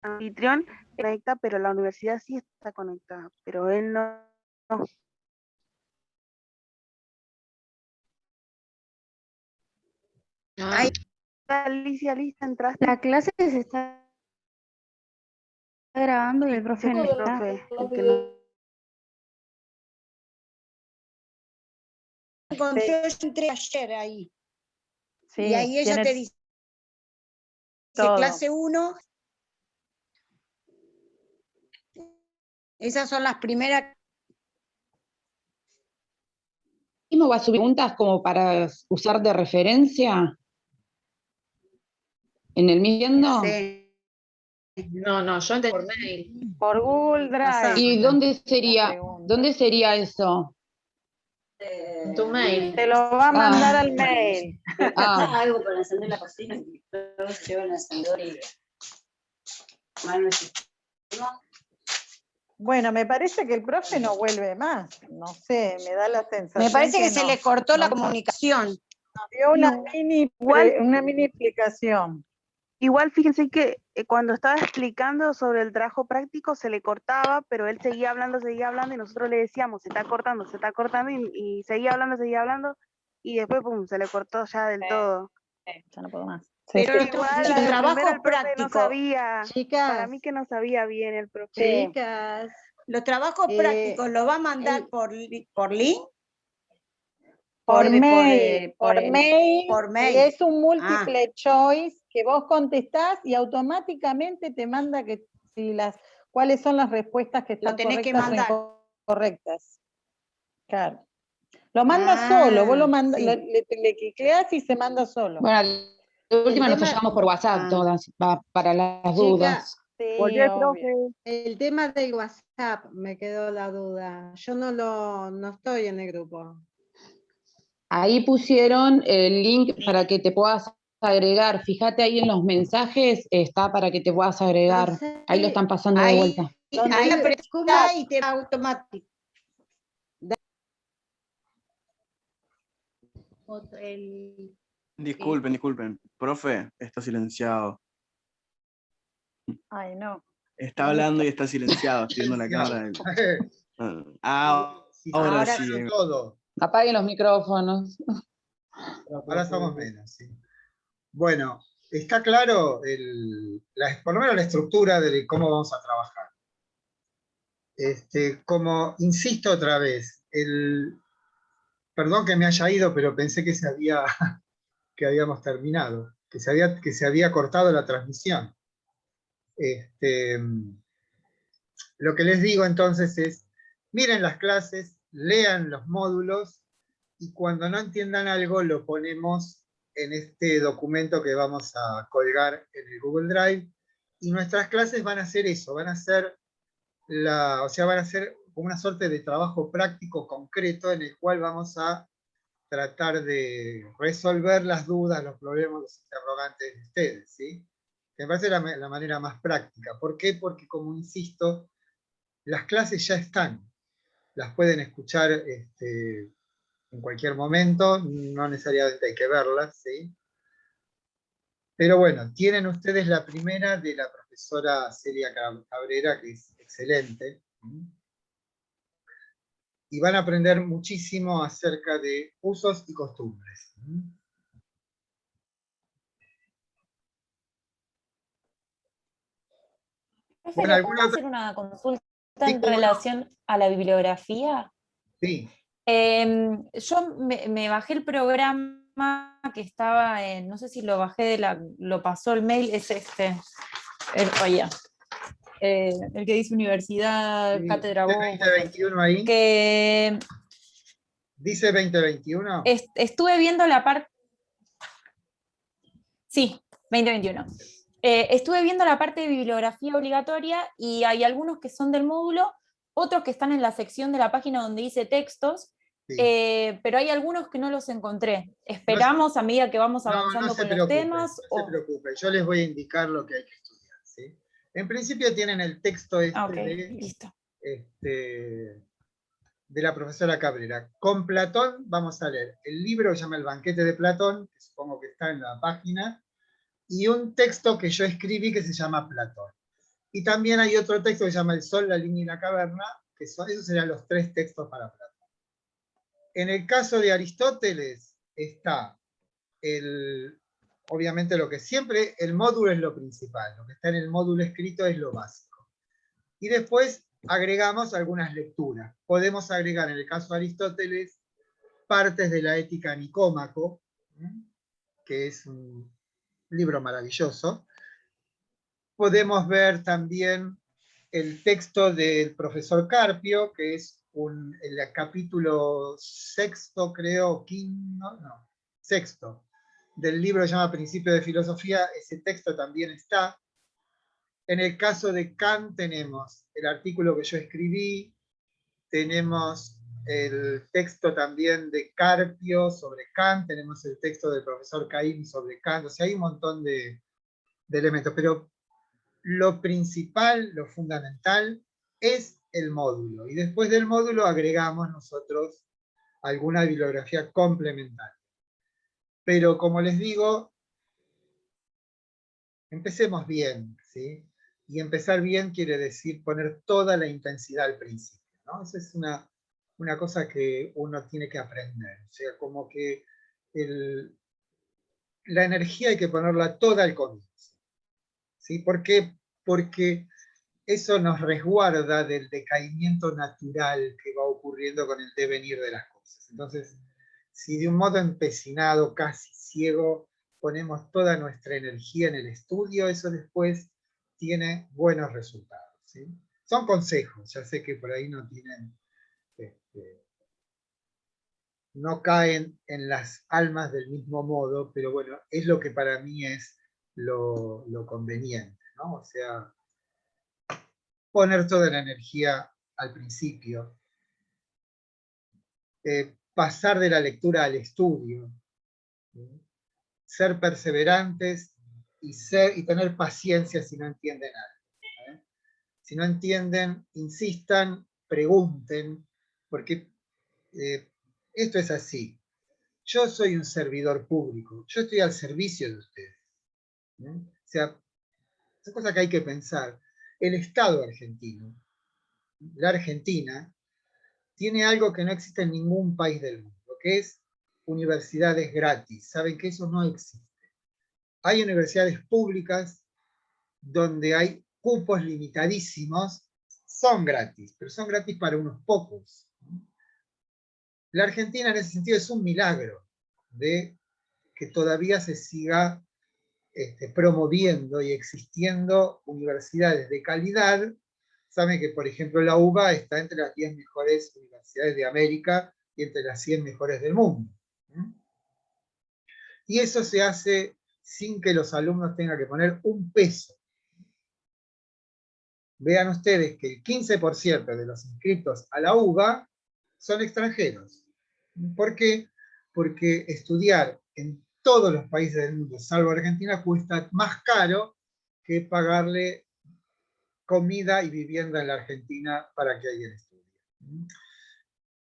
anfitrión conecta, pero la universidad sí está conectada, pero él no. Ahí. Alicia, lista, entraste. La clase se está grabando y el profe no está. Encontré, yo entré ayer ahí. Sí, y ahí ella tiene te dice todo. clase 1. Esas son las primeras. ¿Mismo va a subir preguntas como para usar de referencia? ¿En el mismo? Sí. No, yo entré por mail. Por Google Drive. ¿Y dónde sería eso? En tu mail. Te lo va a mandar al mail. Algo para encender la cocina. Todos llevan el encendedor y... Bueno, me parece que el profe no vuelve más. No sé, me da la sensación. Me parece que no. se le cortó la comunicación. dio una Igual, una mini explicación. igual fíjense que cuando estaba explicando sobre el trabajo práctico se le cortaba, pero él seguía hablando y nosotros le decíamos, se está cortando, y seguía hablando, y después, pum, se le cortó ya del todo. Ya no puedo más. Pero Pero los igual, los a la trabajos primera el profe no prácticos, sabía, chicas, para mí que no sabía bien el profe. chicas, los trabajos Eh, prácticos los va a mandar por link, Por mail, por y mail. es un múltiple choice que vos contestás y automáticamente te manda que si cuáles son las respuestas que están tenés que correctas mandar. o incorrectas. Claro. Lo manda solo, vos lo mandas, sí. le cliqueás y se manda solo. Bueno, de última nos tema- llamamos por WhatsApp todas, para las Chica, dudas. Sí, Volvió el obvio. profe. el tema del WhatsApp me quedó la duda. Yo no estoy en el grupo. Ahí pusieron el link para que te puedas agregar. Fíjate ahí en los mensajes, está para que te puedas agregar. Ahí lo están pasando de vuelta. Ahí apretá y te va automático. Disculpen. Profe, está silenciado. Ay, no. Está hablando y está silenciado. Estoy viendo la cámara. Ahora sí. Todo. Apaguen los micrófonos. Ahora somos menos, sí. Bueno, está claro por lo menos la estructura de cómo vamos a trabajar. Como insisto otra vez, perdón que me haya ido, pero pensé que que habíamos terminado, que se había cortado la transmisión. Lo que les digo entonces es, miren las clases, lean los módulos, y cuando no entiendan algo lo ponemos en este documento que vamos a colgar en el Google Drive, y nuestras clases van a hacer eso, van a ser como una suerte de trabajo práctico concreto en el cual vamos a tratar de resolver las dudas, los problemas, los interrogantes de ustedes, ¿sí? Que me parece la manera más práctica. ¿Por qué? Porque, como insisto, las clases ya están, las pueden escuchar en cualquier momento, no necesariamente hay que verlas, ¿sí? Pero bueno, tienen ustedes la primera de la profesora Celia Cabrera, que es excelente, y van a aprender muchísimo acerca de usos y costumbres. Profe, Bueno, ¿le puedo hacer una consulta en relación a la bibliografía? Sí. Yo me bajé el programa que estaba en, no sé si lo bajé lo pasó el mail, es el que dice Universidad, Sí, Cátedra ¿dice 2021 ahí? Que ¿Dice 2021? estuve viendo la parte... Sí, 2021. Estuve viendo la parte de bibliografía obligatoria y hay algunos que son del módulo, otros que están en la sección de la página donde dice textos, pero hay algunos que no los encontré. ¿Esperamos a medida que vamos avanzando con los temas? No se preocupe, yo les voy a indicar lo que hay que estudiar, ¿sí? En principio tienen el texto de la profesora Cabrera. Con Platón vamos a leer el libro que se llama El banquete de Platón, que supongo que está en la página, y un texto que yo escribí que se llama Platón. Y también hay otro texto que se llama El sol, la línea y la caverna, que esos serían los 3 textos para Platón. En el caso de Aristóteles está obviamente lo que siempre, el módulo es lo principal, lo que está en el módulo escrito es lo básico. Y después agregamos algunas lecturas. Podemos agregar en el caso de Aristóteles partes de la Ética a Nicómaco, que es un libro maravilloso. Podemos ver también el texto del profesor Carpio, que es el capítulo 6º, creo, sexto, del libro que se llama Principio de Filosofía. Ese texto también está. En el caso de Kant tenemos el artículo que yo escribí, tenemos el texto también de Carpio sobre Kant, tenemos el texto del profesor Caín sobre Kant, o sea, hay un montón de elementos, pero lo principal, lo fundamental, es el módulo, y después del módulo agregamos nosotros alguna bibliografía complementaria. Pero como les digo, empecemos bien, ¿sí? Y empezar bien quiere decir poner toda la intensidad al principio, ¿no? Esa es una cosa que uno tiene que aprender. O sea, como que la energía hay que ponerla toda al comienzo, ¿sí? ¿Por qué? Porque eso nos resguarda del decaimiento natural que va ocurriendo con el devenir de las cosas. Entonces, si de un modo empecinado, casi ciego, ponemos toda nuestra energía en el estudio, eso después tiene buenos resultados, ¿sí? Son consejos, ya sé que por ahí no tienen, no caen en las almas del mismo modo, pero bueno, es lo que para mí es lo conveniente, ¿no? O sea, poner toda la energía al principio, pasar de la lectura al estudio, ¿sí? Ser perseverantes y tener paciencia si no entienden algo, ¿eh? Si no entienden, insistan, pregunten, porque esto es así. Yo soy un servidor público, yo estoy al servicio de ustedes, ¿eh? O sea, esa cosa que hay que pensar. El Estado argentino, la Argentina, tiene algo que no existe en ningún país del mundo, que es universidades gratis. Saben que eso no existe. Hay universidades públicas donde hay cupos limitadísimos, son gratis, pero son gratis para unos pocos. La Argentina en ese sentido es un milagro de que todavía se siga promoviendo y existiendo universidades de calidad. Saben que, por ejemplo, la UBA está entre las 10 mejores universidades de América y entre las 100 mejores del mundo. Y eso se hace sin que los alumnos tengan que poner un peso. Vean ustedes que el 15% de los inscritos a la UBA son extranjeros. ¿Por qué? Porque estudiar en todos los países del mundo, salvo Argentina, cuesta más caro que pagarle comida y vivienda en la Argentina para que alguien estudie.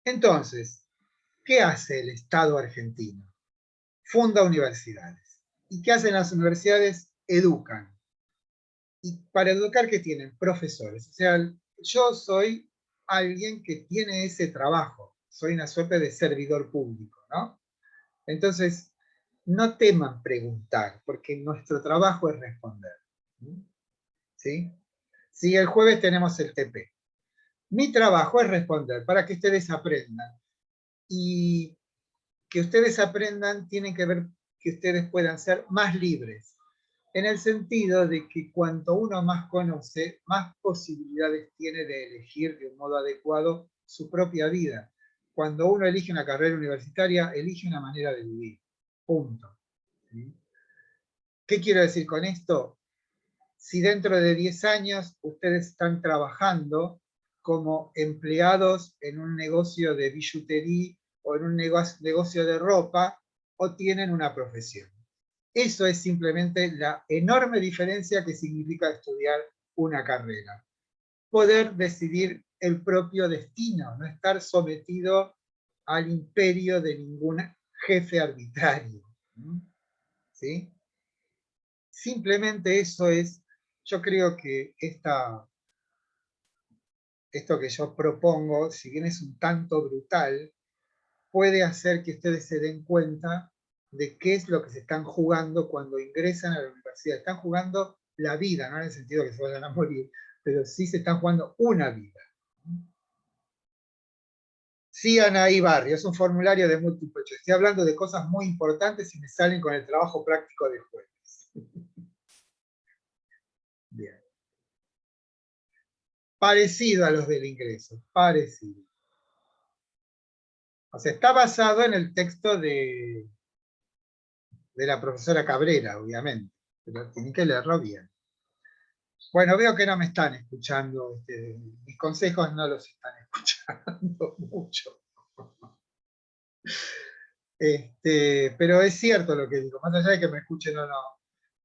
Entonces, ¿qué hace el Estado argentino? Funda universidades. ¿Y qué hacen las universidades? Educan. Y para educar, ¿qué tienen? Profesores. O sea, yo soy alguien que tiene ese trabajo. Soy una suerte de servidor público, ¿no? Entonces, no teman preguntar, porque nuestro trabajo es responder. ¿Sí? Si el jueves tenemos el TP. Mi trabajo es responder para que ustedes aprendan. Y que ustedes aprendan tiene que ver que ustedes puedan ser más libres. En el sentido de que cuanto uno más conoce, más posibilidades tiene de elegir de un modo adecuado su propia vida. Cuando uno elige una carrera universitaria, elige una manera de vivir. Punto. ¿Sí? ¿Qué quiero decir con esto? Si dentro de 10 años ustedes están trabajando como empleados en un negocio de billutería o en un negocio de ropa, o tienen una profesión. Eso es simplemente la enorme diferencia que significa estudiar una carrera. Poder decidir el propio destino, no estar sometido al imperio de ningún jefe arbitrario. ¿Sí? Simplemente eso es, yo creo que esto que yo propongo, si bien es un tanto brutal, puede hacer que ustedes se den cuenta de qué es lo que se están jugando cuando ingresan a la universidad. Están jugando la vida, no en el sentido de que se vayan a morir, pero sí se están jugando una vida. Sí, Anaí Barrio, es un formulario de múltiple choice. Estoy hablando de cosas muy importantes y me salen con el trabajo práctico de jueves. Bien. Parecido a los del ingreso, parecido. O sea, está basado en el texto de la profesora Cabrera, obviamente, pero tienen que leerlo bien. Bueno, veo que no me están escuchando, mis consejos no los están escuchando mucho. Pero es cierto lo que digo, más allá de que me escuchen o no,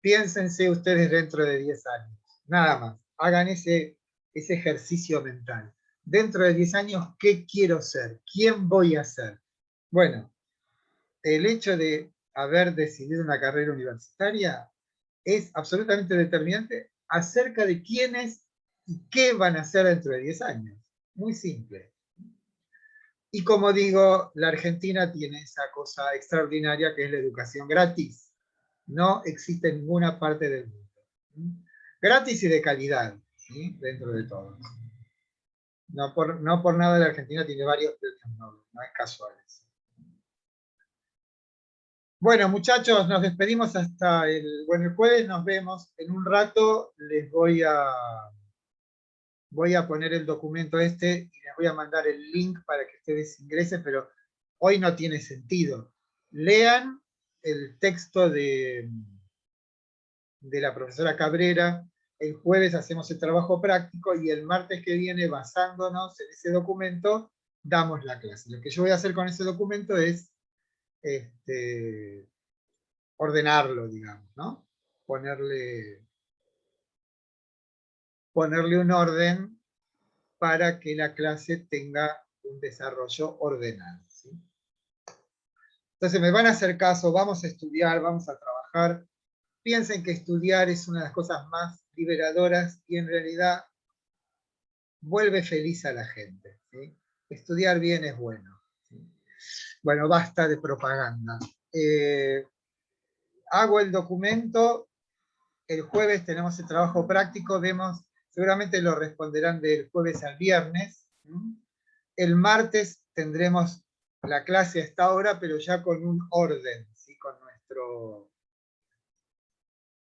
piénsense ustedes dentro de 10 años, nada más, hagan ese ejercicio mental. Dentro de 10 años, ¿qué quiero ser? ¿Quién voy a ser? Bueno, el hecho de haber decidido una carrera universitaria es absolutamente determinante acerca de quiénes y qué van a hacer dentro de 10 años. Muy simple. Y como digo, la Argentina tiene esa cosa extraordinaria que es la educación gratis. No existe en ninguna parte del mundo. Gratis y de calidad, ¿sí? Dentro de todo. No por nada la Argentina tiene varios premios Nobel, no es casual eso. Bueno, muchachos, nos despedimos hasta el jueves, nos vemos. En un rato les voy a poner el documento este y les voy a mandar el link para que ustedes ingresen, pero hoy no tiene sentido. Lean el texto de la profesora Cabrera, el jueves hacemos el trabajo práctico y el martes que viene, basándonos en ese documento, damos la clase. Lo que yo voy a hacer con ese documento es ordenarlo, digamos, ¿no? Ponerle un orden para que la clase tenga un desarrollo ordenado, ¿sí? Entonces me van a hacer caso, vamos a estudiar, vamos a trabajar. Piensen que estudiar es una de las cosas más liberadoras y en realidad vuelve feliz a la gente, ¿sí? Estudiar bien es bueno, ¿sí? Bueno, basta de propaganda. Hago el documento, el jueves tenemos el trabajo práctico, seguramente lo responderán del jueves al viernes. El martes tendremos la clase a esta hora, pero ya con un orden, ¿sí?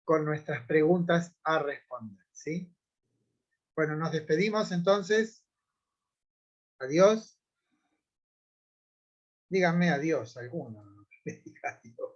Con nuestras preguntas a responder, ¿sí? Bueno, nos despedimos entonces. Adiós. Díganme adiós, alguno. Adiós.